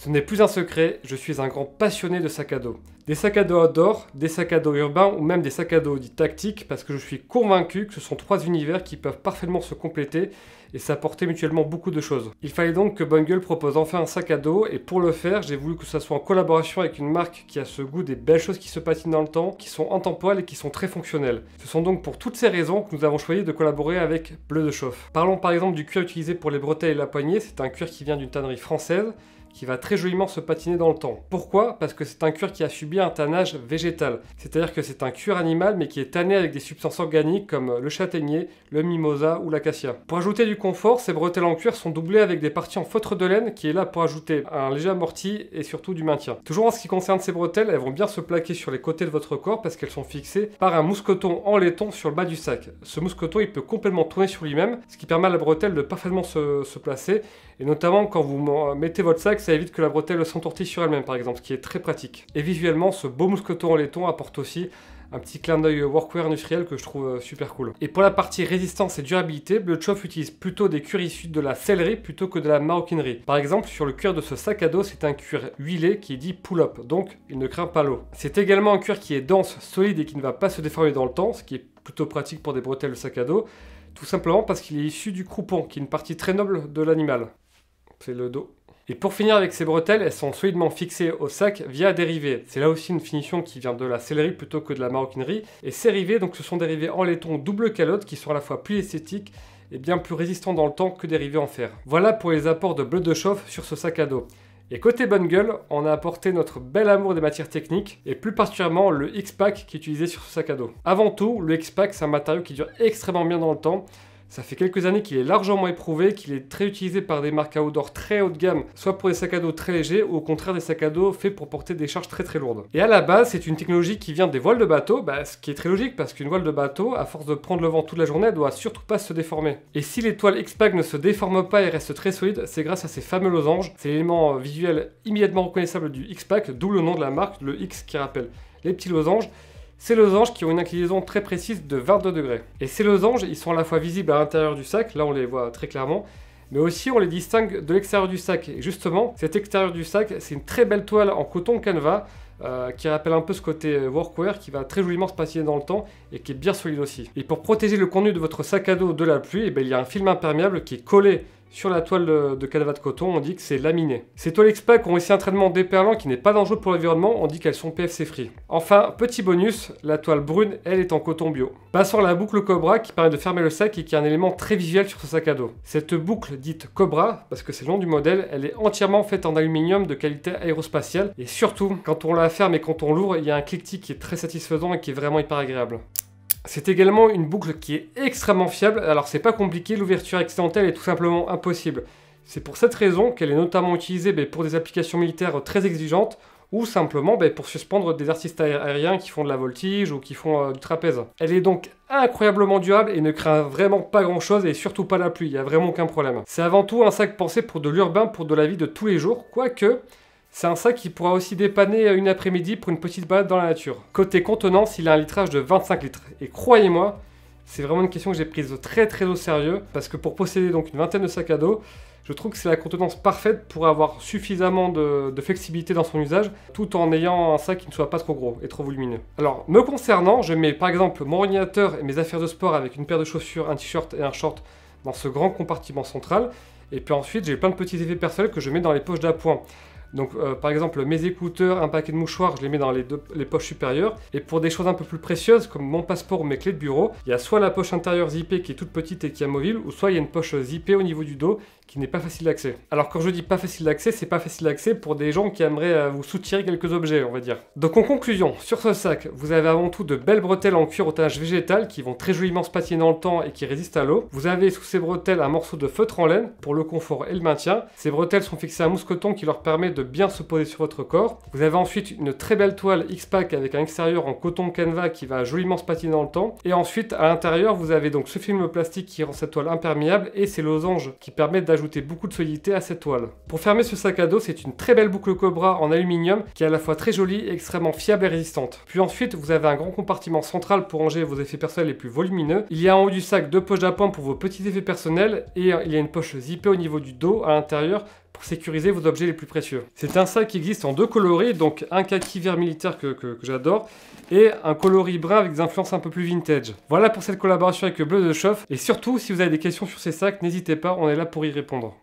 Ce n'est plus un secret, je suis un grand passionné de sacs à dos. Des sacs à dos outdoor, des sacs à dos urbains ou même des sacs à dos dits tactiques parce que je suis convaincu que ce sont trois univers qui peuvent parfaitement se compléter et s'apporter mutuellement beaucoup de choses. Il fallait donc que Bungle propose enfin un sac à dos et pour le faire, j'ai voulu que ça soit en collaboration avec une marque qui a ce goût des belles choses qui se patinent dans le temps, qui sont intemporelles et qui sont très fonctionnelles. Ce sont donc pour toutes ces raisons que nous avons choisi de collaborer avec Bleu de Chauffe. Parlons par exemple du cuir utilisé pour les bretelles et la poignée, c'est un cuir qui vient d'une tannerie française qui va très joliment se patiner dans le temps. Pourquoi? Parce que c'est un cuir qui a subi un tannage végétal. C'est-à-dire que c'est un cuir animal mais qui est tanné avec des substances organiques comme le châtaignier, le mimosa ou l'acacia. Pour ajouter du confort, ces bretelles en cuir sont doublées avec des parties en feutre de laine qui est là pour ajouter un léger amorti et surtout du maintien. Toujours en ce qui concerne ces bretelles, elles vont bien se plaquer sur les côtés de votre corps parce qu'elles sont fixées par un mousqueton en laiton sur le bas du sac. Ce mousqueton il peut complètement tourner sur lui-même, ce qui permet à la bretelle de parfaitement se placer et notamment quand vous mettez votre sac, ça évite que la bretelle s'entortille sur elle-même par exemple, ce qui est très pratique. Et visuellement, ce beau mousqueton en laiton apporte aussi un petit clin d'œil workwear industriel que je trouve super cool. Et pour la partie résistance et durabilité, Bleu de Chauffe utilise plutôt des cuirs issus de la sellerie plutôt que de la maroquinerie. Par exemple, sur le cuir de ce sac à dos, c'est un cuir huilé qui est dit pull-up, donc il ne craint pas l'eau. C'est également un cuir qui est dense, solide et qui ne va pas se déformer dans le temps, ce qui est plutôt pratique pour des bretelles de sac à dos, tout simplement parce qu'il est issu du croupon, qui est une partie très noble de l'animal. C'est le dos. Et pour finir avec ces bretelles, elles sont solidement fixées au sac via des rivets. C'est là aussi une finition qui vient de la sellerie plutôt que de la maroquinerie. Et ces rivets, donc ce sont des rivets en laiton double calotte qui sont à la fois plus esthétiques et bien plus résistants dans le temps que des rivets en fer. Voilà pour les apports de Bleu de Chauffe sur ce sac à dos. Et côté Bungle, on a apporté notre bel amour des matières techniques et plus particulièrement le X-Pack qui est utilisé sur ce sac à dos. Avant tout, le X-Pack c'est un matériau qui dure extrêmement bien dans le temps. Ça fait quelques années qu'il est largement éprouvé, qu'il est très utilisé par des marques outdoor très haut de gamme, soit pour des sacs à dos très légers, ou au contraire des sacs à dos faits pour porter des charges très très lourdes. Et à la base, c'est une technologie qui vient des voiles de bateau, ce qui est très logique parce qu'une voile de bateau, à force de prendre le vent toute la journée, elle doit surtout pas se déformer. Et si l'étoile X-Pack ne se déforme pas et reste très solide, c'est grâce à ces fameux losanges. C'est l'élément visuel immédiatement reconnaissable du X-Pack, d'où le nom de la marque, le X qui rappelle les petits losanges. Ces losanges qui ont une inclinaison très précise de 22 degrés. Et ces losanges, ils sont à la fois visibles à l'intérieur du sac, là on les voit très clairement, mais aussi on les distingue de l'extérieur du sac. Et justement, cet extérieur du sac, c'est une très belle toile en coton canevas, qui rappelle un peu ce côté workwear qui va très joliment se patiner dans le temps et qui est bien solide aussi. Et pour protéger le contenu de votre sac à dos de la pluie, il y a un film imperméable qui est collé sur la toile de canevas de coton, on dit que c'est laminé. Ces toiles X-Pack ont aussi un traitement déperlant qui n'est pas dangereux pour l'environnement, on dit qu'elles sont PFC free. Enfin, petit bonus, la toile brune, elle est en coton bio. Passons à la boucle Cobra qui permet de fermer le sac et qui est un élément très visuel sur ce sac à dos. Cette boucle dite Cobra, parce que c'est le nom du modèle, elle est entièrement faite en aluminium de qualité aérospatiale et surtout, quand on la ferme et quand on l'ouvre, il y a un cliquetis qui est très satisfaisant et qui est vraiment hyper agréable. C'est également une boucle qui est extrêmement fiable, alors c'est pas compliqué, l'ouverture accidentelle est tout simplement impossible. C'est pour cette raison qu'elle est notamment utilisée pour des applications militaires très exigeantes ou simplement pour suspendre des artistes aériens qui font de la voltige ou qui font du trapèze. Elle est donc incroyablement durable et ne craint vraiment pas grand chose et surtout pas la pluie, il n'y a vraiment aucun problème. C'est avant tout un sac pensé pour de l'urbain, pour de la vie de tous les jours, quoique c'est un sac qui pourra aussi dépanner une après-midi pour une petite balade dans la nature. Côté contenance, il a un litrage de 25 litres. Et croyez-moi, c'est vraiment une question que j'ai prise très au sérieux, parce que pour posséder donc une vingtaine de sacs à dos, je trouve que c'est la contenance parfaite pour avoir suffisamment de flexibilité dans son usage, tout en ayant un sac qui ne soit pas trop gros et trop volumineux. Alors, me concernant, je mets par exemple mon ordinateur et mes affaires de sport avec une paire de chaussures, un t-shirt et un short dans ce grand compartiment central, et puis ensuite j'ai plein de petits effets personnels que je mets dans les poches d'appoint. Donc par exemple mes écouteurs, un paquet de mouchoirs, je les mets dans les poches supérieures. Et pour des choses un peu plus précieuses comme mon passeport ou mes clés de bureau, il y a soit la poche intérieure zippée qui est toute petite et qui est amovible, ou soit il y a une poche zippée au niveau du dos qui n'est pas facile d'accès. Alors quand je dis pas facile d'accès, c'est pas facile d'accès pour des gens qui aimeraient vous soutirer quelques objets, on va dire. Donc en conclusion, sur ce sac, vous avez avant tout de belles bretelles en cuir au tannage végétal qui vont très joliment se patiner dans le temps et qui résistent à l'eau. Vous avez sous ces bretelles un morceau de feutre en laine pour le confort et le maintien. Ces bretelles sont fixées à un mousqueton qui leur permet de bien se poser sur votre corps. Vous avez ensuite une très belle toile X-Pack avec un extérieur en coton canevas qui va joliment se patiner dans le temps. Et ensuite, à l'intérieur, vous avez donc ce film plastique qui rend cette toile imperméable et ces losanges qui permettent d'ajouter beaucoup de solidité à cette toile. Pour fermer ce sac à dos, c'est une très belle boucle Cobra en aluminium qui est à la fois très jolie et extrêmement fiable et résistante. Puis ensuite, vous avez un grand compartiment central pour ranger vos effets personnels les plus volumineux. Il y a en haut du sac deux poches d'appoint pour vos petits effets personnels et il y a une poche zippée au niveau du dos à l'intérieur pour sécuriser vos objets les plus précieux. C'est un sac qui existe en 2 coloris, donc un kaki vert militaire que j'adore, et un coloris brun avec des influences un peu plus vintage. Voilà pour cette collaboration avec Bleu de Chauffe, et surtout si vous avez des questions sur ces sacs, n'hésitez pas, on est là pour y répondre.